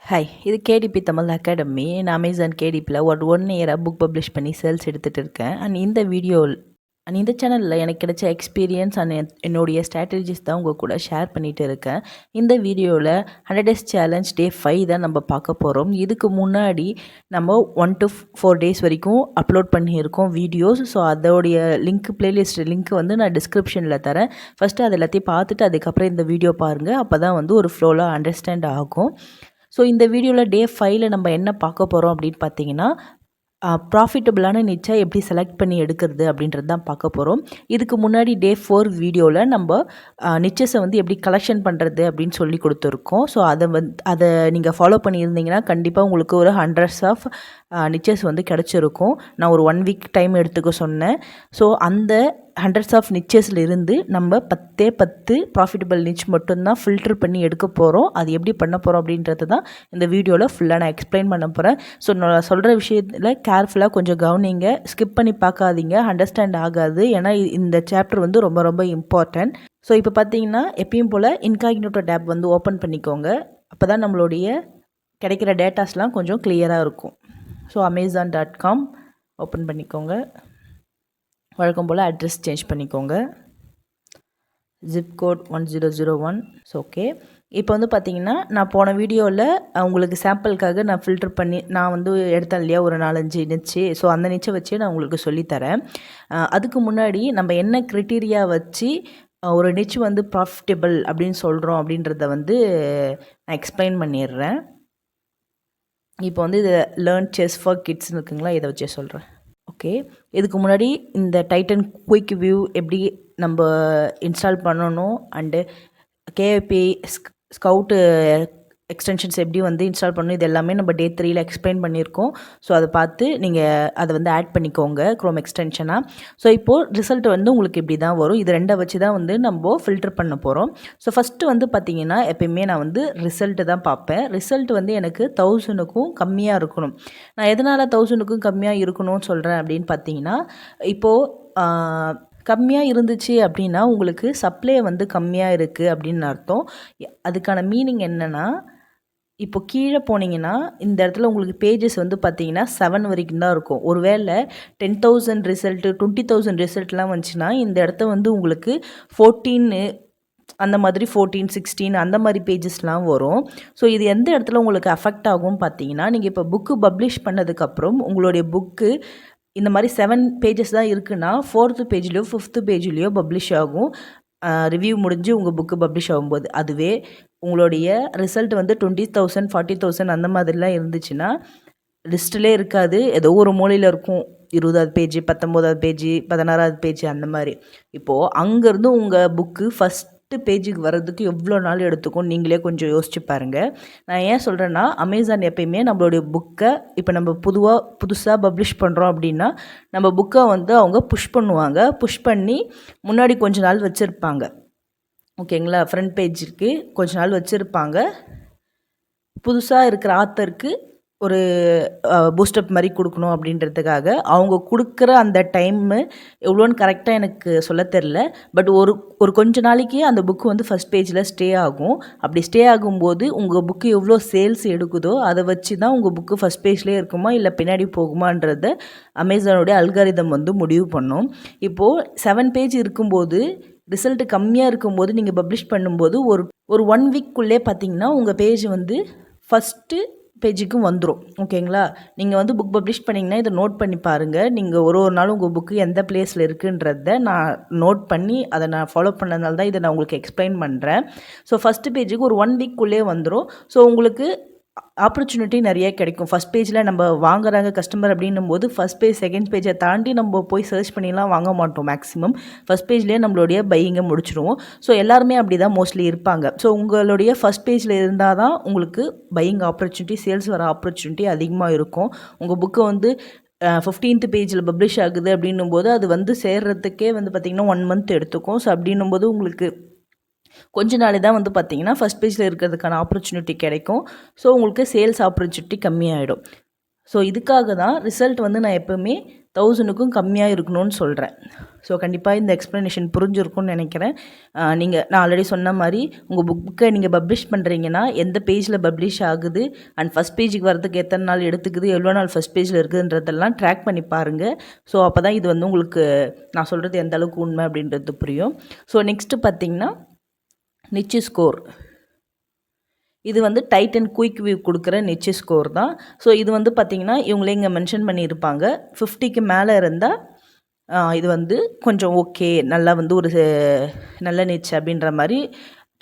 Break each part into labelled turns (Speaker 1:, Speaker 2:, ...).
Speaker 1: Hi, இது KDP Tamil academy. நான் Amazon கேடிபியில் ஒரு 1 இயராக புக் பப்ளிஷ் பண்ணி சேல்ஸ் எடுத்துகிட்டு இருக்கேன். இந்த சேனலில் எனக்கு கிடைச்ச எக்ஸ்பீரியன்ஸ் என்னுடைய ஸ்ட்ராட்டஜிஸ் தான் உங்கள் கூட ஷேர் பண்ணிகிட்டு இருக்கேன். இந்த வீடியோவில் 100 days சேலஞ்ச் டே 5 தான் நம்ம பார்க்க போகிறோம். இதுக்கு முன்னாடி நம்ம 1 to 4 days வரைக்கும் அப்லோட் பண்ணியிருக்கோம் வீடியோஸ். ஸோ அதோடைய பிளேலிஸ்ட் லிங்க் வந்து நான் டிஸ்கிரிப்ஷனில் தரேன். ஃபஸ்ட்டு அது எல்லாத்தையும் பார்த்துட்டு அதுக்கப்புறம் இந்த வீடியோ பாருங்கள். அப்போ தான் வந்து ஒரு ஃப்ளோவில் அண்டர்ஸ்டாண்ட் ஆகும். ஸோ இந்த வீடியோவில் டே 5ல் நம்ம என்ன பார்க்க போகிறோம் அப்படின்னு பார்த்தீங்கன்னா, ப்ராஃபிட்டபிளான நிச்சை எப்படி செலக்ட் பண்ணி எடுக்கிறது அப்படின்றது தான் பார்க்க போகிறோம். இதுக்கு முன்னாடி டே 4 வீடியோவில் நம்ம நிச்சஸை வந்து எப்படி கலெக்ஷன் பண்ணுறது அப்படின்னு சொல்லி கொடுத்துருக்கோம். ஸோ அதை நீங்கள் ஃபாலோ பண்ணியிருந்தீங்கன்னா கண்டிப்பாக உங்களுக்கு ஒரு ஹண்ட்ரட்ஸ் ஆஃப் நிச்சஸ் வந்து கிடச்சிருக்கும். நான் ஒரு 1 week டைம் எடுத்துக்க சொன்னேன். ஸோ அந்த ஹண்ட்ரட்ஸ் ஆஃப் நிச்சஸில் இருந்து நம்ம 10 ப்ராஃபிட்டபிள் நிச் மட்டும்தான் ஃபில்டர் பண்ணி எடுக்க போகிறோம். அது எப்படி பண்ண போகிறோம் அப்படின்றது தான் இந்த வீடியோவில் ஃபுல்லாக நான் எக்ஸ்பிளைன் பண்ண போகிறேன். ஸோ நான் சொல்கிற விஷயத்தில் கேர்ஃபுல்லாக கொஞ்சம் கவனிங்க, ஸ்கிப் பண்ணி பார்க்காதீங்க, அண்டர்ஸ்டாண்ட் ஆகாது. ஏன்னா இந்த சாப்டர் வந்து ரொம்ப ரொம்ப இம்பார்ட்டன்ட். ஸோ இப்போ பார்த்தீங்கன்னா எப்பயும் போல் இன்காக்னிட்டோ டேப் வந்து ஓப்பன் பண்ணிக்கோங்க. அப்போ தான் நம்மளுடைய கிடைக்கிற டேட்டாஸ்லாம் கொஞ்சம் கிளியராக இருக்கும். ஸோ amazon.com ஓப்பன் பண்ணிக்கோங்க. வழக்கம் போல் அட்ரஸ் சேஞ்ச் பண்ணிக்கோங்க. Zip code 1001. So okay. இப்போ வந்து பார்த்தீங்கன்னா நான் போன வீடியோவில் உங்களுக்கு சாம்பிளுக்காக நான் ஃபில்டர் பண்ணி நான் வந்து எடுத்தேன் இல்லையா, ஒரு 4-5 நிச்சு. ஸோ அந்த நிச்சை வச்சு நான் உங்களுக்கு சொல்லித்தரேன். அதுக்கு முன்னாடி நம்ம என்ன க்ரைட்டீரியா வச்சு ஒரு நிச்சு வந்து ப்ராஃபிட்டபிள் அப்படின்னு சொல்கிறோம் அப்படின்றத வந்து நான் எக்ஸ்பிளைன் பண்ணிடுறேன். இப்போ வந்து இது லேர்ன் செஸ் ஃபார் கிட்ஸ்னு இருக்குங்களா, இதை வச்சே சொல்கிறேன். ஓகே, இதுக்கு முன்னாடி இந்த டைட்டன் குயிக் வியூ எப்படி நம்ம இன்ஸ்டால் பண்ணணும் அண்டு கேபி ஸ்கவுட்டு எக்ஸ்டென்ஷன்ஸ் எப்படி வந்து இன்ஸ்டால் பண்ணணும், இது எல்லாமே நம்ம டே 3ல் எக்ஸ்பிளைன் பண்ணியிருக்கோம். ஸோ அதை பார்த்து நீங்கள் அதை வந்து ஆட் பண்ணிக்கோங்க க்ரோம் எக்ஸ்டென்ஷனாக. ஸோ இப்போது ரிசல்ட் வந்து உங்களுக்கு இப்படி தான் வரும். இது 2 வச்சு தான் வந்து நம்ம ஃபில்டர் பண்ண போகிறோம். ஸோ ஃபஸ்ட்டு வந்து பார்த்திங்கன்னா எப்பயுமே நான் வந்து ரிசல்ட்டு தான் பார்ப்பேன். ரிசல்ட் வந்து எனக்கு 1000க்கும் கம்மியாக இருக்கணும். நான் எதனால் 1000க்கும் கம்மியாக இருக்கணும்னு சொல்கிறேன் அப்படின்னு பார்த்தீங்கன்னா, இப்போது கம்மியாக இருந்துச்சு அப்படின்னா உங்களுக்கு சப்ளை வந்து கம்மியாக இருக்குது அப்படின்னு அர்த்தம். அதுக்கான மீனிங் என்னென்னா, இப்போ கீழே போனீங்கன்னா இந்த இடத்துல உங்களுக்கு பேஜஸ் வந்து பார்த்தீங்கன்னா 7 வரைக்கும் தான் இருக்கும். ஒருவேளை 10,000 ரிசல்ட்டு 20,000 ரிசல்ட்லாம் வந்துச்சுன்னா இந்த இடத்த வந்து உங்களுக்கு 14 அந்த மாதிரி 14, 16 அந்த மாதிரி பேஜஸ்லாம் வரும். ஸோ இது எந்த இடத்துல உங்களுக்கு அஃபெக்ட் ஆகும் பார்த்தீங்கன்னா, நீங்கள் இப்போ புக்கு பப்ளிஷ் பண்ணதுக்கப்புறம் உங்களுடைய புக்கு இந்த மாதிரி 7 பேஜஸ் தான் இருக்குன்னா 4th பேஜ்லேயோ 5th பேஜ்லேயோ பப்ளிஷ் ஆகும். ரிவ்யூ முடிஞ்சு உங்கள் புக்கு பப்ளிஷ் ஆகும்போது. அதுவே உங்களுடைய ரிசல்ட் வந்து 20,000 40,000 அந்த மாதிரிலாம் இருந்துச்சுன்னா லிஸ்ட்டிலே இருக்காது, ஏதோ ஒரு மூலையில் இருக்கும். 20வது பேஜ், 19வது பேஜ், 16வது பேஜ் அந்த மாதிரி. இப்போது அங்கேருந்து உங்கள் புக்கு ஃபஸ்ட்டு பேஜுக்கு வர்றதுக்கு எவ்வளோ நாள் எடுத்துக்கும் நீங்களே கொஞ்சம் யோசிச்சு பாருங்கள். நான் ஏன் சொல்கிறேன்னா, அமேசான் எப்பயுமே நம்மளுடைய புக்கை இப்போ நம்ம புதுசாக பப்ளிஷ் பண்ணுறோம் அப்படின்னா நம்ம புக்கை வந்து அவங்க புஷ் பண்ணுவாங்க. புஷ் பண்ணி முன்னாடி கொஞ்ச நாள் வச்சுருப்பாங்க. ஓகேங்களா, ஃப்ரண்ட் பேஜுக்கு கொஞ்ச நாள் வச்சுருப்பாங்க. புதுசாக இருக்கிற ஆத்தருக்கு ஒரு பூஸ்டப் மாதிரி கொடுக்கணும் அப்படின்றதுக்காக அவங்க கொடுக்குற அந்த டைமு எவ்வளோன்னு கரெக்டாக எனக்கு சொல்ல தெரில. பட் ஒரு கொஞ்ச நாளைக்கு அந்த புக்கு வந்து ஃபஸ்ட் பேஜில் ஸ்டே ஆகும். அப்படி ஸ்டே ஆகும்போது உங்கள் புக்கு எவ்வளோ சேல்ஸ் எடுக்குதோ அதை வச்சு தான் உங்கள் புக்கு ஃபஸ்ட் பேஜ்லேயே இருக்குமா இல்லை பின்னாடி போகுமான்றத அமேசானோடைய அல்காரிதம் வந்து முடிவு பண்ணும். இப்போது 7 பேஜ் இருக்கும்போது ரிசல்ட்டு கம்மியாக இருக்கும்போது நீங்கள் பப்ளிஷ் பண்ணும்போது ஒரு 1 வீக்குள்ளே பார்த்தீங்கன்னா உங்கள் பேஜ் வந்து ஃபஸ்ட்டு பேஜுக்கும் வந்துடும். ஓகேங்களா, நீங்கள் வந்து புக் பப்ளிஷ் பண்ணிங்கன்னா இதை நோட் பண்ணி பாருங்கள். நீங்கள் ஒரு நாள் உங்கள் புக்கு எந்த பிளேஸில் இருக்குன்றத நான் நோட் பண்ணி அதை நான் ஃபாலோ பண்ணதுனால தான் இதை நான் உங்களுக்கு எக்ஸ்பிளைன் பண்ணுறேன். ஸோ ஃபஸ்ட்டு பேஜுக்கு ஒரு 1 வீக்குள்ளே வந்துடும். ஸோ உங்களுக்கு ஆப்பர்ச்சுனிட்டி நிறைய கிடைக்கும். ஃபஸ்ட் பேஜில் நம்ம வாங்குறாங்க கஸ்டமர் அப்படின்னும் போது ஃபஸ்ட் பேஜ் செகண்ட் பேஜை தாண்டி நம்ம போய் சர்ச் பண்ணிலாம் வாங்க மாட்டோம். மேக்ஸிமம் ஃபஸ்ட் பேஜ்லேயே நம்மளுடைய பையிங்கை முடிச்சிடுவோம். ஸோ எல்லாருமே அப்படி தான் மோஸ்ட்லி இருப்பாங்க. ஸோ உங்களுடைய ஃபஸ்ட் பேஜில் இருந்தால் தான் உங்களுக்கு பையிங் ஆப்பர்ச்சுனிட்டி, சேல்ஸ் வர ஆப்பர்ச்சுனிட்டி அதிகமாக இருக்கும். உங்கள் புக்கை வந்து 15th பேஜில் பப்ளிஷ் ஆகுது அப்படின்னும் போது அது வந்து சேர்றதுக்கே வந்து பார்த்திங்கன்னா 1 month எடுத்துக்கும். ஸோ அப்படின்னும் போது உங்களுக்கு கொஞ்ச நாள் தான் வந்து பார்த்திங்கன்னா ஃபஸ்ட் பேஜில் இருக்கிறதுக்கான ஆப்பர்ச்சுனிட்டி கிடைக்கும். ஸோ உங்களுக்கு சேல்ஸ் ஆப்பர்ச்சுனிட்டி கம்மியாகிடும். ஸோ இதுக்காக தான் ரிசல்ட் வந்து நான் எப்போவுமே 1000க்கும் கம்மியாக இருக்கணும்னு சொல்கிறேன். ஸோ கண்டிப்பாக இந்த எக்ஸ்ப்ளனேஷன் புரிஞ்சிருக்கும்னு நினைக்கிறேன். நான் ஆல்ரெடி சொன்ன மாதிரி உங்கள் புக்கை நீங்கள் பப்ளிஷ் பண்ணுறீங்கன்னா எந்த பேஜில் பப்ளிஷ் ஆகுது அண்ட் ஃபஸ்ட் பேஜுக்கு வரதுக்கு எத்தனை நாள் எடுத்துக்குது, எவ்வளோ நாள் ஃபஸ்ட் பேஜில் இருக்குதுன்றதெல்லாம் ட்ராக் பண்ணி பாருங்கள். ஸோ அப்போ தான் இது வந்து உங்களுக்கு நான் சொல்கிறது எந்த அளவுக்கு உண்மை அப்படின்றது புரியும். ஸோ நெக்ஸ்ட்டு பார்த்திங்கன்னா நிச்சு ஸ்கோர். இது வந்து டைட்டன் குயிக் வியூ கொடுக்குற நிச்சு ஸ்கோர் தான். ஸோ இது வந்து பார்த்திங்கன்னா இவங்களே இங்கே மென்ஷன் பண்ணியிருப்பாங்க. 50க்கு மேலே இருந்தால் இது வந்து கொஞ்சம் ஓகே, நல்லா வந்து ஒரு நல்ல நிச்சு அப்படின்ற மாதிரி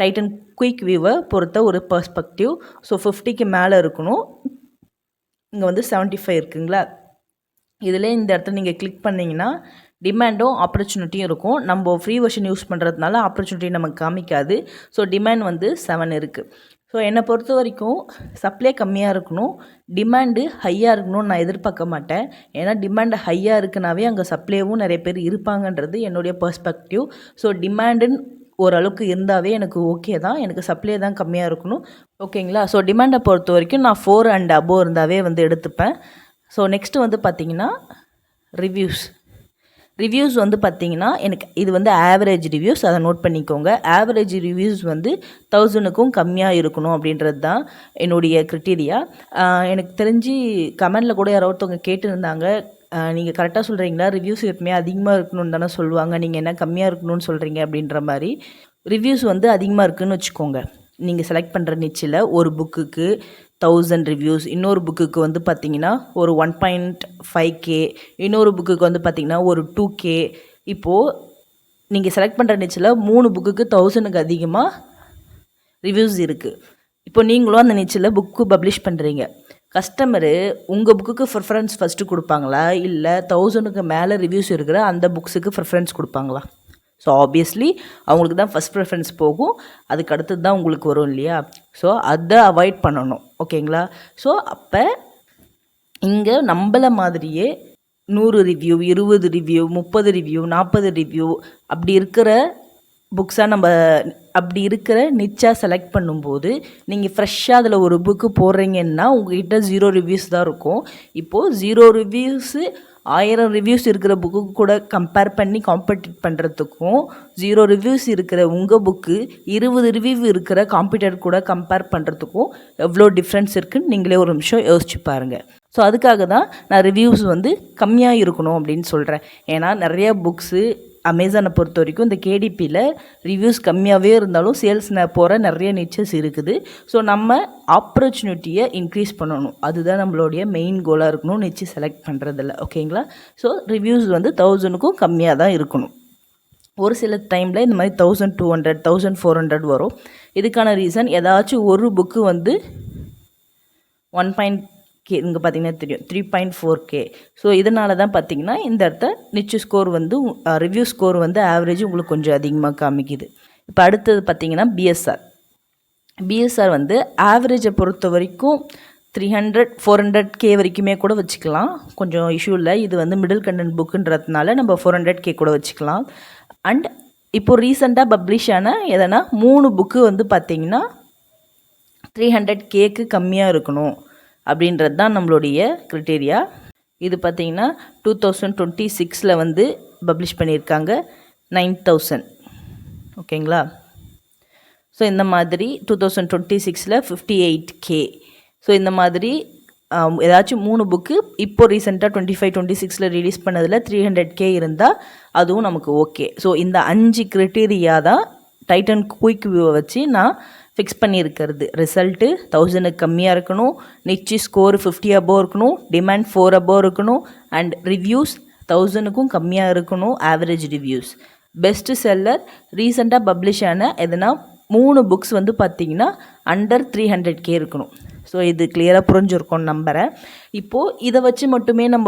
Speaker 1: டைட்டன் குயிக் வியூவை பொறுத்த ஒரு பெர்ஸ்பெக்டிவ். ஸோ 50க்கு மேலே இருக்கணும். இங்கே வந்து 75 இருக்குங்களா, இதில் இந்த இடத்துல நீங்கள் கிளிக் பண்ணிங்கன்னா டிமாண்டும் ஆப்பர்ச்சுனிட்டியும் இருக்கும். நம்ம ஃப்ரீ வெர்ஷன் யூஸ் பண்ணுறதுனால ஆப்பர்ச்சுனிட்டி நமக்கு காமிக்காது. ஸோ டிமாண்ட் வந்து 7 இருக்குது. ஸோ என்னை பொறுத்த வரைக்கும் சப்ளை கம்மியாக இருக்கணும், டிமாண்டு ஹையாக இருக்கணும்னு நான் எதிர்பார்க்க மாட்டேன். ஏன்னா டிமாண்டு ஹையாக இருக்குனாவே அங்கே சப்ளைவும் நிறைய பேர் இருப்பாங்கன்றது என்னுடைய பெர்ஸ்பெக்டிவ். ஸோ டிமாண்டுன்னு ஓரளவுக்கு இருந்தாவே எனக்கு ஓகே தான், எனக்கு சப்ளை தான் கம்மியாக இருக்கணும். ஓகேங்களா. ஸோ டிமாண்டை பொறுத்த வரைக்கும் நான் 4 and above இருந்தாவே வந்து எடுத்துப்பேன். ஸோ நெக்ஸ்ட்டு வந்து பார்த்திங்கன்னா ரிவ்யூஸ் வந்து பார்த்திங்கன்னா எனக்கு இது வந்து ஆவரேஜ் ரிவ்யூஸ், அதை நோட் பண்ணிக்கோங்க. ஆவரேஜ் ரிவ்யூஸ் வந்து 1000க்கும் கம்மியாக இருக்கணும் அப்படின்றது தான் என்னுடைய க்ரிட்டீரியா. எனக்கு தெரிஞ்சு கமெண்டில் கூட யாரோ ஒருத்தவங்க கேட்டுருந்தாங்க, நீங்கள் கரெக்டாக சொல்கிறீங்களா, ரிவ்யூஸ் எப்பவுமே அதிகமாக இருக்கணும்னு தானே சொல்லுவாங்க, நீங்கள் என்ன கம்மியாக இருக்கணும்னு சொல்கிறீங்க அப்படின்ற மாதிரி. ரிவ்யூஸ் வந்து அதிகமாக இருக்குதுன்னு வச்சுக்கோங்க. நீங்கள் செலக்ட் பண்ணுற நிச்சில் ஒரு புக்குக்கு 1000 ரிவ்யூஸ், இன்னொரு புக்குக்கு வந்து பார்த்திங்கன்னா ஒரு 1.5K, இன்னொரு புக்குக்கு வந்து பார்த்திங்கன்னா ஒரு 2K. இப்போது நீங்கள் செலக்ட் பண்ணுற நிச்சில் 3 புக்குக்கு 1000க்கு அதிகமாக ரிவ்யூஸ் இருக்குது. இப்போ நீங்களும் அந்த நிச்சில் புக்கு பப்ளிஷ் பண்ணுறீங்க. கஸ்டமரு உங்கள் புக்குக்கு ப்ரிஃபரன்ஸ் ஃபஸ்ட்டு கொடுப்பாங்களா, இல்லை 1000க்கு மேலே ரிவ்யூஸ் இருக்கிற அந்த புக்ஸுக்கு ப்ரிஃபரன்ஸ் கொடுப்பாங்களா? ஸோ ஆப்வியஸ்லி அவங்களுக்கு தான் ஃபஸ்ட் ப்ரிஃபரன்ஸ் போகும், அதுக்கு அடுத்தது தான் உங்களுக்கு வரும் இல்லையா. ஸோ அதை அவாய்ட் பண்ணணும். ஓகேங்களா. ஸோ அப்போ இங்கே நம்மள மாதிரியே 100 ரிவ்யூ, 20 ரிவ்யூ, 30 ரிவ்யூ, 40 ரிவ்யூ அப்படி இருக்கிற புக்ஸாக நம்ம அப்படி இருக்கிற நிச்சா செலக்ட் பண்ணும்போது நீங்கள் ஃப்ரெஷ்ஷாக அதில் ஒரு புக்கு போடுறீங்கன்னா உங்கள்கிட்ட 0 ரிவ்யூஸ் தான் இருக்கும். இப்போது 0 ரிவ்யூஸு 1000 ரிவ்யூஸ் இருக்கிற புக்கு கூட கம்பேர் பண்ணி காம்படிட் பண்ணுறதுக்கும் 0 ரிவ்யூஸ் இருக்கிற உங்கள் புக்கு 20 ரிவ்யூ இருக்கிற காம்படிட்டர் கூட கம்பேர் பண்ணுறதுக்கும் எவ்வளோ டிஃப்ரென்ஸ் இருக்குதுன்னு நீங்களே ஒரு நிமிஷம் யோசிச்சு பாருங்கள். ஸோ அதுக்காக தான் நான் ரிவ்யூஸ் வந்து கம்மியாக இருக்கணும் அப்படின்னு சொல்கிறேன். ஏன்னா நிறைய புக்ஸு அமேசானை பொறுத்த வரைக்கும் இந்த கேடிபியில் ரிவ்யூஸ் கம்மியாகவே இருந்தாலும் சேல்ஸ் போகிற நிறைய நிச்சஸ் இருக்குது. ஸோ நம்ம ஆப்பர்ச்சுனிட்டியை இன்க்ரீஸ் பண்ணணும், அதுதான் நம்மளுடைய மெயின் கோலாக இருக்கணும் நிச்சு செலக்ட் பண்ணுறதில்ல. ஓகேங்களா. ஸோ ரிவ்யூஸ் வந்து 1000க்கும் கம்மியாக தான் இருக்கணும். ஒரு சில டைமில் இந்த மாதிரி 1200, 1400 வரும். இதுக்கான ரீசன் ஏதாச்சும் ஒரு புக்கு வந்து 1.K, இங்கே பார்த்தீங்கன்னா தெரியும் 3.4K. ஸோ இதனால தான் பார்த்தீங்கன்னா இந்த இடத்த நிச்சு ஸ்கோர் வந்து ரிவ்யூ ஸ்கோர் வந்து ஆவரேஜ் உங்களுக்கு கொஞ்சம் அதிகமாக காமிக்குது. இப்போ அடுத்தது பார்த்தீங்கன்னா பிஎஸ்ஆர் வந்து ஆவரேஜை பொறுத்த வரைக்கும் 300, 400K வரைக்குமே கூட வச்சுக்கலாம், கொஞ்சம் இஷ்யூ இல்லை. இது வந்து மிடில் கண்டென்ட் புக்குன்றதுனால நம்ம 400K கூட வச்சுக்கலாம். அண்ட் இப்போது ரீசெண்டாக பப்ளிஷ் ஆன எதனா 3 புக்கு வந்து பார்த்திங்கன்னா 300Kக்கு கம்மியாக இருக்கணும் அப்படின்றது தான் நம்மளுடைய க்ரிட்டீரியா. இது பார்த்திங்கன்னா 2026 வந்து பப்ளிஷ் பண்ணியிருக்காங்க 9000. ஓகேங்களா. ஸோ இந்த மாதிரி 2026 58K. ஸோ இந்த மாதிரி ஏதாச்சும் 3 புக்கு இப்போ ரீசெண்டாக 25-26 ரிலீஸ் பண்ணதில் 300K இருந்தால் அதுவும் நமக்கு ஓகே. ஸோ இந்த 5 க்ரிட்டீரியா தான் டைட்டன் குயிக் வியூவை வச்சு நான் ஃபிக்ஸ் பண்ணியிருக்கிறது. ரிசல்ட்டு 1000க்கு கம்மியாக இருக்கணும், நிச்சு ஸ்கோர் 50 above இருக்கணும், டிமாண்ட் 4 above இருக்கணும், அண்ட் ரிவ்யூஸ் 1000க்கும் கம்மியாக இருக்கணும். ஆவரேஜ் ரிவ்யூஸ், பெஸ்ட் செல்லர், ரீசெண்டாக பப்ளிஷ் ஆன எதனா 3 புக்ஸ் வந்து பார்த்திங்கன்னா அண்டர் 300K இருக்கணும். ஸோ இது கிளியராக புரிஞ்சுருக்கோன்னு நம்புகிறேன். இப்போது இதை வச்சு மட்டுமே நம்ம,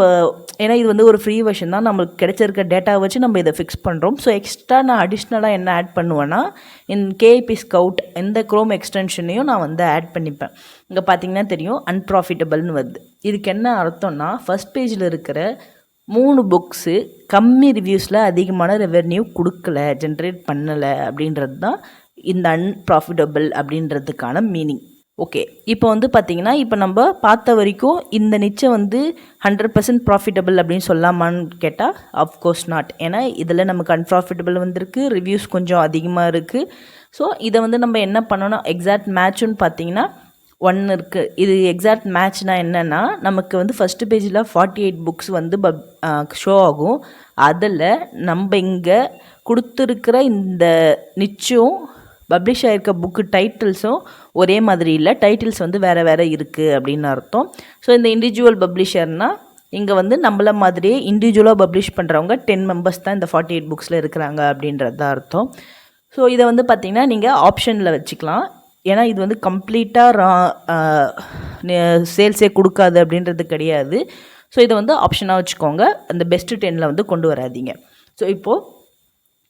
Speaker 1: ஏன்னா இது வந்து ஒரு ஃப்ரீ வெர்ஷன் தான், நம்மளுக்கு கிடைச்சிருக்க டேட்டாவை வச்சு நம்ம இதை ஃபிக்ஸ் பண்ணுறோம். ஸோ எக்ஸ்ட்ரா நான் அடிஷ்னலாக என்ன ஆட் பண்ணுவேன்னா இந்த கேஐபி ஸ்கவுட் இந்த க்ரோம் எக்ஸ்டென்ஷனையும் நான் வந்து ஆட் பண்ணிப்பேன். இங்கே பார்த்தீங்கன்னா தெரியும் அன்ப்ராஃபிட்டபிள்னு வருது. இதுக்கு என்ன அர்த்தம்னா ஃபஸ்ட் பேஜில் இருக்கிற 3 புக்ஸு கம்மி ரிவ்யூஸில் அதிகமான ரெவென்யூ கொடுக்கல, ஜென்ரேட் பண்ணலை அப்படின்றது தான் இந்த அன்ப்ராஃபிட்டபிள் அப்படின்றதுக்கான மீனிங். ஓகே, இப்போ வந்து பார்த்தீங்கன்னா, இப்போ நம்ம பார்த்த வரைக்கும் இந்த நிச்சை வந்து 100% ப்ராஃபிட்டபிள் அப்படின்னு சொல்லலாமான்னு கேட்டால் அஃப்கோர்ஸ் நாட். ஏன்னா இதில் நமக்கு அன்ப்ராஃபிட்டபிள் வந்திருக்கு, ரிவ்யூஸ் கொஞ்சம் அதிகமாக இருக்குது. ஸோ இதை வந்து நம்ம என்ன பண்ணணும், எக்ஸாக்ட் மேட்சுன்னு பார்த்தீங்கன்னா 1 இருக்குது. இது எக்ஸாக்ட் மேட்ச்னால் என்னென்னா, நமக்கு வந்து ஃபஸ்ட்டு பேஜில் 48 புக்ஸ் வந்து ஷோ ஆகும். அதில் நம்ம இங்கே கொடுத்துருக்கிற இந்த நிச்சயம் பப்ளிஷ் ஆகிருக்க புக்கு டைட்டில்ஸும் ஒரே மாதிரி இல்லை, டைட்டில்ஸ் வந்து வேறு வேறு இருக்குது அப்படின்னு அர்த்தம். ஸோ இந்த இண்டிவிஜுவல் பப்ளிஷர்னால் இங்கே வந்து நம்மள மாதிரியே இண்டிவிஜுவலாக பப்ளிஷ் பண்ணுறவங்க 10 மெம்பர்ஸ் தான் இந்த 48 புக்ஸில் இருக்கிறாங்க அப்படின்றது தான் அர்த்தம். ஸோ இதை வந்து பார்த்திங்கன்னா நீங்கள் ஆப்ஷனில் வச்சுக்கலாம். ஏன்னா இது வந்து கம்ப்ளீட்டாக சேல்ஸே கொடுக்காது அப்படின்றது கிடையாது. ஸோ இதை வந்து ஆப்ஷனாக வச்சுக்கோங்க, அந்த பெஸ்ட்டு 10ல் வந்து கொண்டு வராதிங்க. ஸோ இப்போது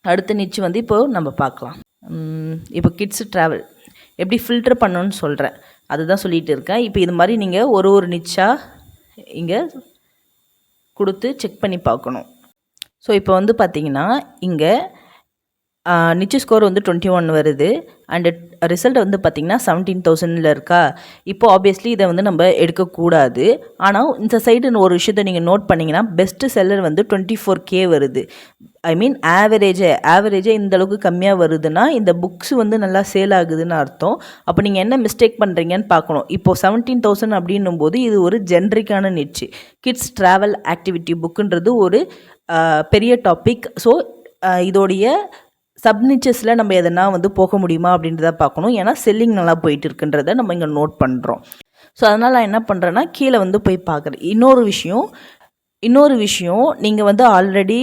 Speaker 1: அடுத்த நிச்சு வந்து இப்போது நம்ம பார்க்கலாம். இப்போ கிட்ஸு ட்ராவல் எப்படி ஃபில்டர் பண்ணணும்னு சொல்கிறேன், அதுதான் சொல்லிகிட்டு இருக்கேன். இப்போ இது மாதிரி நீங்கள் ஒரு நிச்சாக இங்கே கொடுத்து செக் பண்ணி பார்க்கணும். ஸோ இப்போ வந்து பார்த்திங்கன்னா இங்கே நிச்சு ஸ்கோர் வந்து 21 வருது அண்டு ரிசல்ட் வந்து பார்த்திங்கன்னா 17,000 இருக்கா. இப்போது ஆப்வியஸ்லி இதை வந்து நம்ம எடுக்கக்கூடாது. ஆனால் இந்த சைடு ஒரு விஷயத்தை நீங்கள் நோட் பண்ணிங்கன்னா பெஸ்ட்டு செல்லர் வந்து 24K வருது. ஐ மீன் ஆவரேஜே இந்த அளவுக்கு கம்மியாக வருதுன்னா இந்த புக்ஸ் வந்து நல்லா சேல் ஆகுதுன்னு அர்த்தம். அப்போ நீங்கள் என்ன மிஸ்டேக் பண்ணுறீங்கன்னு பார்க்கணும். இப்போது 17,000 அப்படின்னும் போது இது ஒரு ஜென்ரிக்கான நிச்சு. கிட்ஸ் ட்ராவல் ஆக்டிவிட்டி புக்குன்றது ஒரு பெரிய டாபிக். ஸோ இதோடைய சப்னிச்சஸில் நம்ம எதனா வந்து போக முடியுமா அப்படின்றத பார்க்கணும். ஏன்னா செல்லிங் நல்லா போயிட்டு இருக்குன்றதை நம்ம இங்கே நோட் பண்ணுறோம். ஸோ அதனால் நான் என்ன பண்ணுறேன்னா கீழே வந்து போய் பார்க்குறேன். இன்னொரு விஷயம் நீங்கள் வந்து ஆல்ரெடி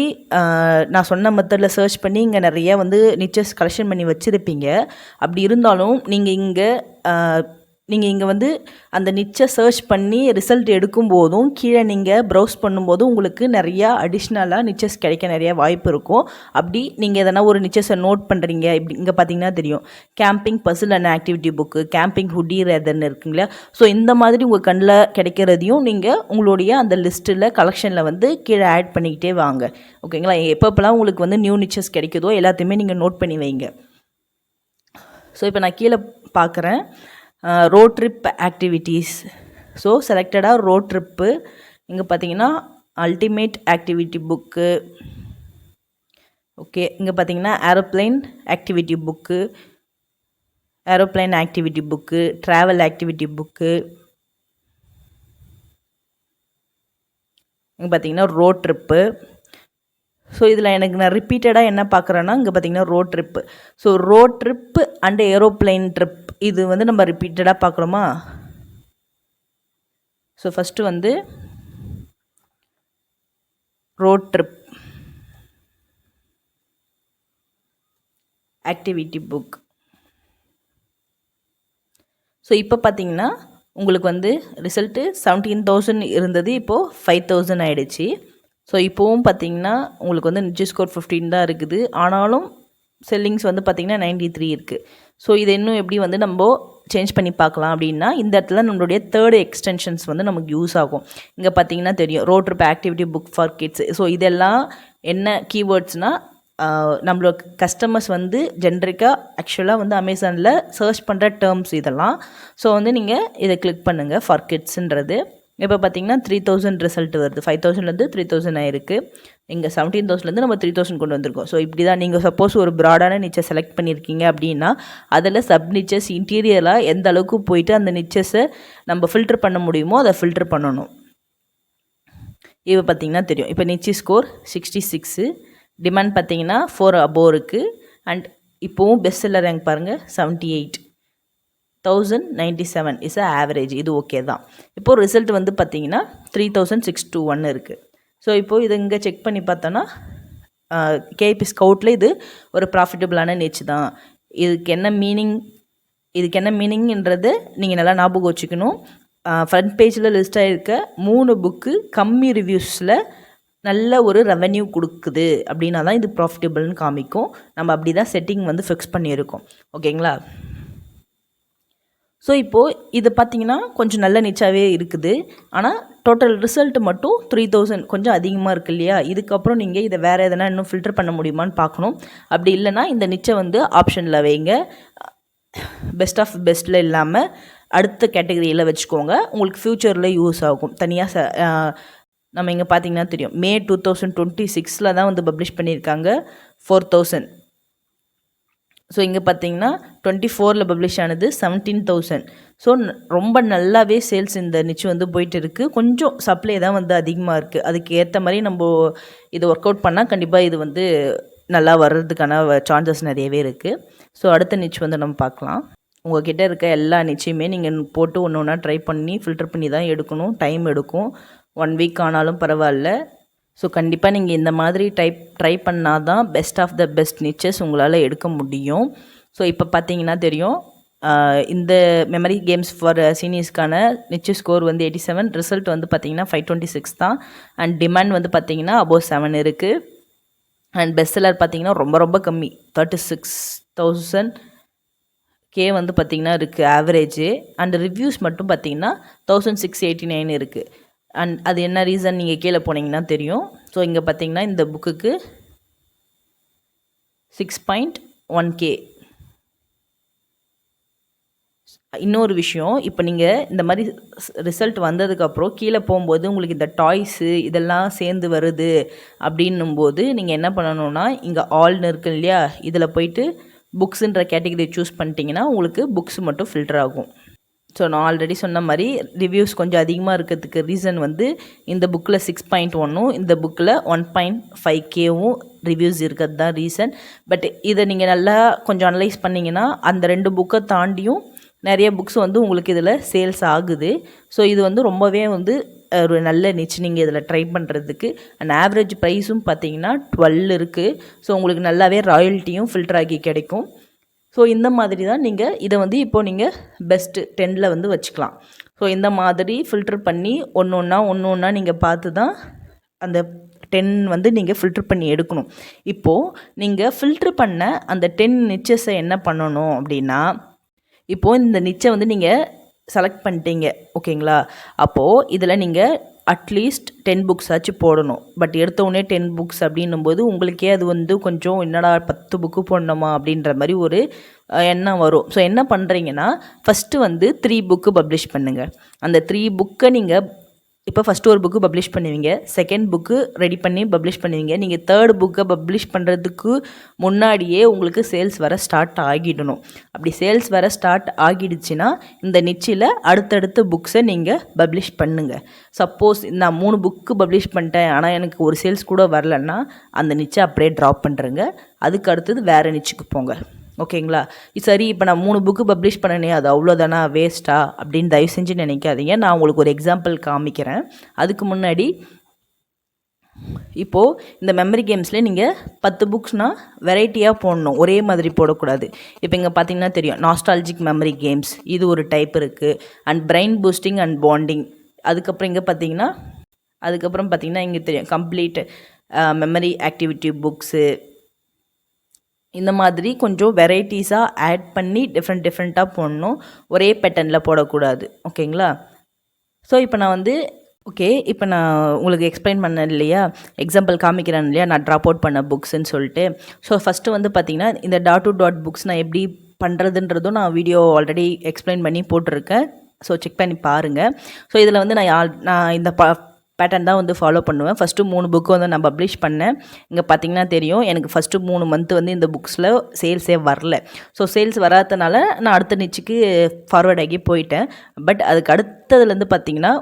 Speaker 1: நான் சொன்ன மெத்தடில் சர்ச் பண்ணி இங்கே நிறைய வந்து நிச்சஸ் கலெக்ஷன் பண்ணி வச்சுருப்பீங்க. அப்படி இருந்தாலும் நீங்கள் இங்கே வந்து அந்த நிச்சை சர்ச் பண்ணி ரிசல்ட் எடுக்கும்போதும் கீழே நீங்கள் ப்ரௌஸ் பண்ணும்போதும் உங்களுக்கு நிறையா அடிஷ்னலாக நிச்சஸ் கிடைக்க நிறைய வாய்ப்பு இருக்கும். அப்படி நீங்கள் எதனா ஒரு நிச்சஸை நோட் பண்ணுறீங்க, இப்படி இங்கே பார்த்தீங்கன்னா தெரியும் camping puzzle and activity book, camping hoodie ரெதர்னு இருக்குங்களா. ஸோ இந்த மாதிரி உங்கள் கண்ணில் கிடைக்கிறதையும் நீங்கள் உங்களுடைய அந்த லிஸ்ட்டில் கலெக்ஷனில் வந்து கீழே ஆட் பண்ணிக்கிட்டே வாங்க. ஓகேங்களா. எப்பப்பெல்லாம் உங்களுக்கு வந்து நியூ நிச்சஸ் கிடைக்குதோ எல்லாத்தையுமே நீங்கள் நோட் பண்ணி வைங்க. ஸோ இப்போ நான் கீழே பார்க்குறேன் ரோட் ட்ரிப் ஆக்டிவிட்டீஸ். ஸோ செலக்டடாக ரோட் ட்ரிப்பு இங்கே பார்த்தீங்கன்னா அல்டிமேட் ஆக்டிவிட்டி புக்கு. ஓகே, இங்கே பார்த்தீங்கன்னா aeroplane activity book, travel activity book. இங்கே பார்த்தீங்கன்னா ரோட் ட்ரிப்பு. ஸோ இதில் நான் ரிப்பீட்டடாக என்ன பார்க்குறேன்னா இங்கே பார்த்தீங்கன்னா road trip. So road trip and aeroplane trip இது வந்து நம்ம ரிப்பீட்டடாக பார்க்குறோமா. ஸோ ஃபஸ்ட்டு வந்து road trip activity book. So இப்போ பார்த்தீங்கன்னா உங்களுக்கு வந்து ரிசல்ட்டு 17,000 இருந்தது, இப்போது 5,000 ஆகிடுச்சு. ஸோ இப்போவும் பார்த்தீங்கன்னா உங்களுக்கு வந்து நிச்சு ஸ்கோர் 15 தான் இருக்குது. ஆனாலும் செல்லிங்ஸ் வந்து பார்த்திங்கன்னா 93 இருக்குது. ஸோ இது இன்னும் எப்படி வந்து நம்ம சேஞ்ச் பண்ணி பார்க்கலாம் அப்படின்னா இந்த இடத்துல நம்மளுடைய தேர்ட் எக்ஸ்டென்ஷன்ஸ் வந்து நமக்கு யூஸ் ஆகும். இங்கே பார்த்தீங்கன்னா தெரியும் road trip activity book for kids. So இதெல்லாம் என்ன கீவேர்ட்ஸ்னால் நம்மளோட கஸ்டமர்ஸ் வந்து ஜென்ரிக்காக ஆக்சுவலாக வந்து அமேசானில் சர்ச் பண்ணுற டேர்ம்ஸ் இதெல்லாம். ஸோ வந்து நீங்கள் இதை கிளிக் பண்ணுங்கள் ஃபார் கிட்ஸுன்றது. இப்போ பார்த்தீங்கன்னா 3,000 ரிசல்ட் வருது. 5,000லேருந்து 3,000 ஆயிருக்கு. இங்கே 17,000லேருந்து நம்ம 3,000 கொண்டு வந்திருக்கோம். ஸோ இப்படி தான் நீங்கள் சப்போஸ் ஒரு ப்ராடான நிச்சை செலக்ட் பண்ணியிருக்கீங்க அப்படின்னா அதில் சப் நிச்சஸ் இன்டீரியராக எந்த அளவுக்கு போயிட்டு அந்த நிச்சஸை நம்ம ஃபில்டர் பண்ண முடியுமோ அதை ஃபில்டர் பண்ணணும். இப்போ பார்த்தீங்கன்னா தெரியும். இப்போ நிச்சி ஸ்கோர் 66, டிமாண்ட் பார்த்தீங்கன்னா 4 above இருக்குது. அண்ட் இப்போவும் பெஸ்ட் செல்லர் ரேங்க் பாருங்கள் 78,097 இஸ் ஆவரேஜ். இது ஓகே தான். இப்போது ரிசல்ட் வந்து பார்த்தீங்கன்னா 3,621 இருக்குது. ஸோ இப்போது இதை இங்கே செக் பண்ணி பார்த்தோன்னா கேபி ஸ்கவுட்டில் இது ஒரு ப்ராஃபிட்டபிளான நிச்சு தான். இதுக்கு என்ன மீனிங்ன்றது நீங்கள் நல்லா ஞாபகம் வச்சுக்கணும். ஃப்ரண்ட் பேஜில் லிஸ்ட் ஆகிருக்க 3 புக்கு கம்மி ரிவ்யூஸில் நல்ல ஒரு ரெவென்யூ கொடுக்குது அப்படின்னா தான் இது ப்ராஃபிட்டபிள்னு காமிக்கும். நம்ம அப்படி தான் செட்டிங் வந்து ஃபிக்ஸ் பண்ணியிருக்கோம். ஓகேங்களா. ஸோ இப்போது இது பார்த்திங்கன்னா கொஞ்சம் நல்ல நிச்சாவே இருக்குது. ஆனால் டோட்டல் ரிசல்ட் மட்டும் 3,000 கொஞ்சம் அதிகமாக இருக்குது இல்லையா. இதுக்கப்புறம் நீங்கள் இதை வேறு எதனா இன்னும் ஃபில்டர் பண்ண முடியுமான்னு பார்க்கணும். அப்படி இல்லைனா இந்த நிச்சை வந்து ஆப்ஷனில் வைங்க. பெஸ்ட் ஆஃப் பெஸ்ட்டில் இல்லாமல் அடுத்த கேட்டகரியில் வச்சுக்கோங்க. உங்களுக்கு ஃப்யூச்சரில் யூஸ் ஆகும். தனியாக நம்ம இங்கே பார்த்தீங்கன்னா தெரியும், மே 2026 தான் வந்து பப்ளிஷ் பண்ணியிருக்காங்க 4000. ஸோ இங்கே பார்த்தீங்கன்னா 24 பப்ளிஷ் ஆனது 17,000. ஸோ ரொம்ப நல்லாவே சேல்ஸ் இந்த நிச்சு வந்து போயிட்டு இருக்குது. கொஞ்சம் சப்ளை தான் வந்து அதிகமாக இருக்குது. அதுக்கு ஏற்ற மாதிரி நம்ம இதை ஒர்க் அவுட் பண்ணால் கண்டிப்பாக இது வந்து நல்லா வர்றதுக்கான சான்சஸ் நிறையவே இருக்குது. ஸோ அடுத்த நிச்சு வந்து நம்ம பார்க்கலாம். உங்கள்கிட்ட இருக்க எல்லா நிச்சயமே நீங்கள் போட்டு ஒன்று ஒன்றா ட்ரை பண்ணி ஃபில்டர் பண்ணி தான் எடுக்கணும். டைம் எடுக்கும். 1 வீக் ஆனாலும் பரவாயில்ல. ஸோ கண்டிப்பாக நீங்கள் இந்த மாதிரி ட்ரை பண்ணால் தான் best of the best niches உங்களால் எடுக்க முடியும். ஸோ இப்போ பார்த்தீங்கன்னா தெரியும், இந்த மெமரி கேம்ஸ் ஃபார் சீனியர்ஸ்க்கான நிச்சு ஸ்கோர் வந்து 87, ரிசல்ட் வந்து பார்த்தீங்கன்னா 526 தான். அண்ட் டிமாண்ட் வந்து பார்த்தீங்கன்னா above 7 இருக்குது. அண்ட் பெஸ்ட் செல்லர் பார்த்தீங்கன்னா ரொம்ப ரொம்ப கம்மி, 36,000 வந்து பார்த்திங்கன்னா இருக்குது ஆவரேஜு. அண்ட் ரிவ்யூஸ் மட்டும் பார்த்திங்கன்னா 1689 இருக்குது. அண்ட் அது என்ன ரீசன் நீங்கள் கீழே போனீங்கன்னா தெரியும். ஸோ இங்கே பார்த்தீங்கன்னா இந்த புக்குக்கு 6.1K. இன்னொரு விஷயம், இப்போ நீங்கள் இந்த மாதிரி ரிசல்ட் வந்ததுக்கப்புறம் கீழே போகும்போது உங்களுக்கு இந்த டாய்ஸு இதெல்லாம் சேர்ந்து வருது அப்படின்னும்போது நீங்கள் என்ன பண்ணணுன்னா, இங்கே ஆல்னு இருக்கு இல்லையா, இதில் போயிட்டு புக்ஸுன்ற கேட்டகரி சூஸ் பண்ணிட்டீங்கன்னா உங்களுக்கு புக்ஸ் மட்டும் ஃபில்டர் ஆகும். ஸோ நான் ஆல்ரெடி சொன்ன மாதிரி ரிவ்யூஸ் கொஞ்சம் அதிகமாக இருக்கிறதுக்கு ரீசன் வந்து இந்த புக்கில் 6.1ம் இந்த புக்கில் 1.5Kவும் ரிவ்யூஸ் இருக்கிறது தான் ரீசன். பட் இதை நீங்கள் நல்லா கொஞ்சம் அனலைஸ் பண்ணிங்கன்னா அந்த 2 புக்கை தாண்டியும் நிறைய புக்ஸ் வந்து உங்களுக்கு இதில் சேல்ஸ் ஆகுது. ஸோ இது வந்து ரொம்பவே வந்து ஒரு நல்ல நிச்சு நீங்கள் இதில் ட்ரை பண்ணுறதுக்கு. அண்ட் ஆவரேஜ் ப்ரைஸும் பார்த்தீங்கன்னா 12 இருக்குது. ஸோ உங்களுக்கு நல்லாவே ராயல்ட்டியும் ஃபில்டர் ஆகி கிடைக்கும். ஸோ இந்த மாதிரி தான் நீங்கள் இதை வந்து இப்போது நீங்கள் பெஸ்ட்டு 10ல் வந்து வச்சுக்கலாம். ஸோ இந்த மாதிரி ஃபில்டர் பண்ணி ஒன்று ஒன்றா நீங்கள் பார்த்து தான் அந்த 10 வந்து நீங்கள் ஃபில்டர் பண்ணி எடுக்கணும். இப்போது நீங்கள் ஃபில்டர் பண்ண அந்த 10 நிச்சஸை என்ன பண்ணணும் அப்படின்னா, இப்போது இந்த நிச்சை வந்து நீங்கள் செலக்ட் பண்ணிட்டீங்க ஓகேங்களா. அப்போது இதில் நீங்கள் அட்லீஸ்ட் 10 புக்ஸ் ஆச்சு போடணும். பட் எடுத்தோடனே 10 புக்ஸ் அப்படின்னும்போது உங்களுக்கே அது வந்து கொஞ்சம் என்னடா 10 புக்கு போடணுமா அப்படின்ற மாதிரி ஒரு எண்ணம் வரும். ஸோ என்ன பண்ணுறீங்கன்னா, ஃபஸ்ட்டு வந்து 3 புக்கு பப்ளிஷ் பண்ணுங்கள். அந்த 3 புக்கை நீங்கள் இப்போ ஃபஸ்ட்டு ஒரு புக்கு பப்ளிஷ் பண்ணுவீங்க, செகண்ட் புக்கு ரெடி பண்ணி பப்ளிஷ் பண்ணுவீங்க. நீங்கள் தேர்ட் புக்கை பப்ளிஷ் பண்ணுறதுக்கு முன்னாடியே உங்களுக்கு சேல்ஸ் வர ஸ்டார்ட் ஆகிடணும். அப்படி சேல்ஸ் வர ஸ்டார்ட் ஆகிடுச்சுன்னா இந்த நிச்சில் அடுத்தடுத்த புக்ஸை நீங்கள் பப்ளிஷ் பண்ணுங்கள். சப்போஸ் நான் 3 புக்கு பப்ளிஷ் பண்ணிட்டேன் ஆனால் எனக்கு ஒரு சேல்ஸ் கூட வரலன்னா அந்த நிச்சை அப்படியே ட்ராப் பண்ணுறேங்க. அதுக்கு அடுத்தது வேறு நிச்சுக்கு போங்க ஓகேங்களா. சரி இப்போ நான் 3 புக்கு பப்ளிஷ் பண்ணனே அது அவ்வளோதானா வேஸ்ட்டா அப்படின்னு தயவு செஞ்சு நினைக்காதீங்க. நான் உங்களுக்கு ஒரு எக்ஸாம்பிள் காமிக்கிறேன். அதுக்கு முன்னாடி இப்போது இந்த மெமரி கேம்ஸ்லேயே நீங்கள் 10 புக்ஸ்னால் வெரைட்டியாக போடணும், ஒரே மாதிரி போடக்கூடாது. இப்போ இங்கே பார்த்தீங்கன்னா தெரியும், நாஸ்டாலஜிக் மெமரி கேம்ஸ் இது ஒரு டைப் இருக்குது. And brain boosting and bonding. அதுக்கப்புறம் பார்த்தீங்கன்னா இங்கே தெரியும் கம்ப்ளீட் மெமரி ஆக்டிவிட்டி புக்ஸு. இந்த மாதிரி கொஞ்சம் வெரைட்டிஸாக ஆட் பண்ணி டிஃப்ரெண்ட்டாக போடணும், ஒரே பேட்டர்னில் போடக்கூடாது ஓகேங்களா. ஸோ இப்போ நான் உங்களுக்கு எக்ஸ்பிளைன் பண்ணேன் இல்லையா, எக்ஸாம்பிள் காமிக்கிறேன் இல்லையா, நான் ட்ராப் அவுட் பண்ண புக்ஸ்ன்னு சொல்லிட்டு. ஸோ ஃபஸ்ட்டு வந்து பார்த்திங்கன்னா இந்த டாட் புக்ஸ் நான் எப்படி பண்ணுறதுன்றதும் நான் வீடியோ ஆல்ரெடி எக்ஸ்பிளைன் பண்ணி போட்டிருக்கேன். ஸோ செக் பண்ணி பாருங்கள். ஸோ இதில் வந்து நான் இந்த பேட்டர்ன் தான் வந்து ஃபாலோ பண்ணுவேன். ஃபஸ்ட்டு 3 புக்கு வந்து நான் பப்ளிஷ் பண்ணேன். இங்கே பார்த்தீங்கன்னா தெரியும், எனக்கு ஃபஸ்ட்டு 3 மந்த்து வந்து இந்த புக்ஸில் சேல்ஸே வரல. ஸோ சேல்ஸ் வராதனால நான் அடுத்த நிச்சுக்கு ஃபார்வர்ட் ஆகி போயிட்டேன். பட் அதுக்கு அடுத்ததுலேருந்து பார்த்தீங்கன்னா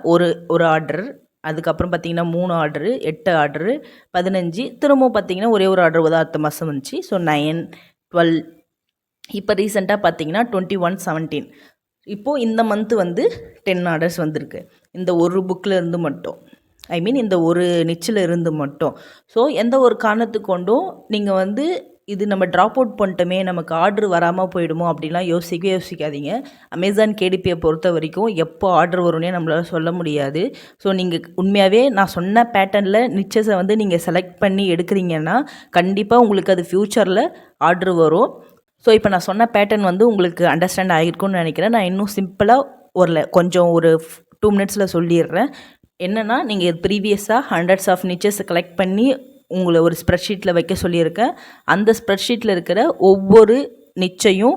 Speaker 1: ஒரு ஆர்டர், அதுக்கப்புறம் பார்த்தீங்கன்னா 3 ஆர்டரு, 8 ஆர்டரு, 15, திரும்பவும் பார்த்தீங்கன்னா ஒரே ஒரு ஆர்டர் அடுத்த மாதம் வந்துச்சு. ஸோ 9, 12, இப்போ ரீசெண்டாக பார்த்தீங்கன்னா 21, 17. இப்போது இந்த மந்த்து வந்து 10 ஆர்டர்ஸ் வந்திருக்கு இந்த ஒரு புக்கில் இருந்து மட்டும். இந்த ஒரு நிச்சில் இருந்து மட்டும். ஸோ எந்த ஒரு காரணத்துக்கு கொண்டும் நீங்கள் வந்து இது நம்ம ட்ராப் அவுட் பண்ணிட்டோமே, நமக்கு ஆர்டர் வராமல் போயிடுமோ அப்படின்லாம் யோசிக்காதீங்க. அமேசான் கேடிபியை பொறுத்த வரைக்கும் எப்போ ஆர்டர் வரும்னே நம்மளால் சொல்ல முடியாது. ஸோ நீங்கள் உண்மையாகவே நான் சொன்ன பேட்டர்னில் நிச்சஸை வந்து நீங்கள் செலக்ட் பண்ணி எடுக்கிறீங்கன்னா கண்டிப்பாக உங்களுக்கு அது ஃப்யூச்சரில் ஆர்டர் வரும். ஸோ இப்போ நான் சொன்ன பேட்டர்ன் வந்து உங்களுக்கு அண்டர்ஸ்டாண்ட் ஆகிருக்கும்னு நினைக்கிறேன். நான் இன்னும் சிம்பிளாக கொஞ்சம் ஒரு 2 மினிட்ஸில் சொல்லிடுறேன். என்னென்னா, நீங்கள் ப்ரீவியஸாக ஹண்ட்ரட்ஸ் ஆஃப் நிச்சஸ் கலெக்ட் பண்ணி உங்களை ஒரு ஸ்ப்ரெட்ஷீட்டில் வைக்க சொல்லியிருக்கேன். அந்த ஸ்ப்ரெட்ஷீட்டில் இருக்கிற ஒவ்வொரு நிச்சையும்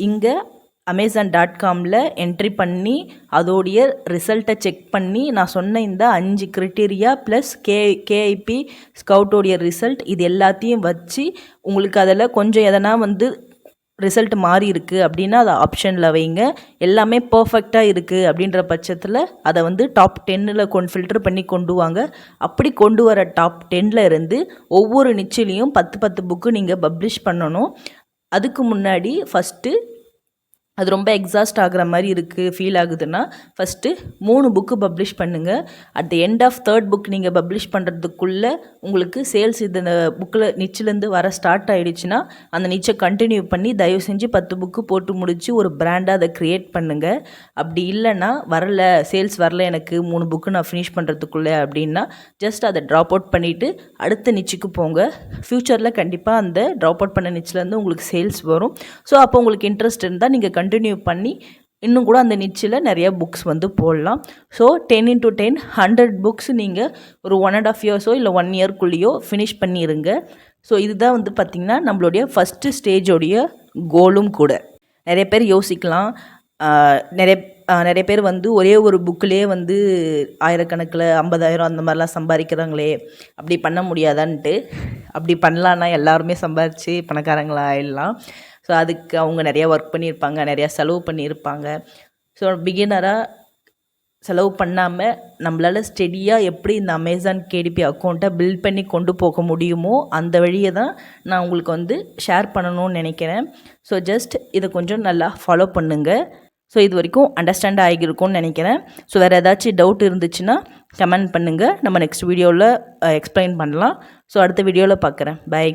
Speaker 1: இங்கே Amazon.comல என்ட்ரி பண்ணி அதோடைய ரிசல்ட்டை செக் பண்ணி நான் சொன்ன இந்த 5 கிரிட்டீரியா ப்ளஸ் கேஐபி ஸ்கவுட்டோடைய ரிசல்ட் இது எல்லாத்தையும் வச்சு உங்களுக்கு அதில் கொஞ்சம் எதனா ரிசல்ட் மாறி இருக்குது அப்படின்னா அதை ஆப்ஷனில் வைங்க. எல்லாமே பர்ஃபெக்டாக இருக்குது அப்படின்ற பட்சத்தில் அதை டாப் 10ல் ஃபில்டர் பண்ணி கொண்டு வாங்க. அப்படி கொண்டு வர டாப் 10ல் இருந்து ஒவ்வொரு நிச்சிலையும் 10 புக்கு நீங்கள் பப்ளிஷ் பண்ணணும். அதுக்கு முன்னாடி ஃபஸ்ட்டு அது ரொம்ப எக்ஸாஸ்ட் ஆகிற மாதிரி இருக்குது ஃபீல் ஆகுதுன்னா ஃபஸ்ட்டு 3 புக்கு பப்ளிஷ் பண்ணுங்கள். At the end of 3rd book நீங்கள் பப்ளிஷ் பண்ணுறதுக்குள்ளே உங்களுக்கு சேல்ஸ் இந்த புக்கில் நிச்சிலேருந்து வர ஸ்டார்ட் ஆகிடுச்சுன்னா அந்த நிச்சை கண்டினியூ பண்ணி தயவு செஞ்சு 10 புக்கு போட்டு முடித்து ஒரு பிராண்டாக அதை க்ரியேட் பண்ணுங்கள். அப்படி இல்லைன்னா சேல்ஸ் வரல எனக்கு 3 புக்கு நான் ஃபினிஷ் பண்ணுறதுக்குள்ளே அப்படின்னா ஜஸ்ட் அதை ட்ராப் அவுட் பண்ணிவிட்டு அடுத்த நிச்சுக்கு போங்க. ஃப்யூச்சரில் கண்டிப்பாக அந்த ட்ராப் அவுட் பண்ண நிச்சிலேருந்து உங்களுக்கு சேல்ஸ் வரும். ஸோ அப்போ உங்களுக்கு இன்ட்ரெஸ்ட் இருந்தால் நீங்கள் கண்டினியூ பண்ணி இன்னும் கூட அந்த நிச்சில் நிறைய புக்ஸ் போடலாம். ஸோ 10x10 100 புக்ஸ் நீங்கள் ஒரு 1.5 இயர்ஸோ இல்லை 1 இயர்க்குள்ளேயோ ஃபினிஷ் பண்ணிடுங்க. ஸோ இதுதான் பார்த்திங்கன்னா நம்மளுடைய ஃபஸ்ட்டு ஸ்டேஜோடைய கோலும் கூட. நிறைய பேர் யோசிக்கலாம், நிறைய பேர் ஒரே ஒரு புக்கிலே ஆயிரக்கணக்கில் 50,000 அந்த மாதிரிலாம் சம்பாதிக்கிறாங்களே, அப்படி பண்ண முடியாதான்ட்டு. அப்படி பண்ணலான்னா எல்லாருமே சம்பாதிச்சு பணக்காரங்களா ஆயிடலாம். ஸோ அதுக்கு அவங்க நிறையா ஒர்க் பண்ணியிருப்பாங்க, நிறையா செலவு பண்ணியிருப்பாங்க. ஸோ பிகினராக செலவு பண்ணாமல் நம்மளால் ஸ்டெடியாக எப்படி இந்த அமேசான் கேடிபி அக்கௌண்ட்டை பில்ட் பண்ணி கொண்டு போக முடியுமோ அந்த வழியை தான் நான் உங்களுக்கு ஷேர் பண்ணணும்னு நினைக்கிறேன். ஸோ ஜஸ்ட் இதை கொஞ்சம் நல்லா ஃபாலோ பண்ணுங்கள். ஸோ இது வரைக்கும் அண்டர்ஸ்டாண்ட் ஆகியிருக்கும்னு நினைக்கிறேன். ஸோ வேறு ஏதாச்சும் டவுட் இருந்துச்சுன்னா கமெண்ட் பண்ணுங்கள், நம்ம நெக்ஸ்ட் வீடியோவில் எக்ஸ்பிளைன் பண்ணலாம். ஸோ அடுத்த வீடியோவில் பார்க்குறேன். பை.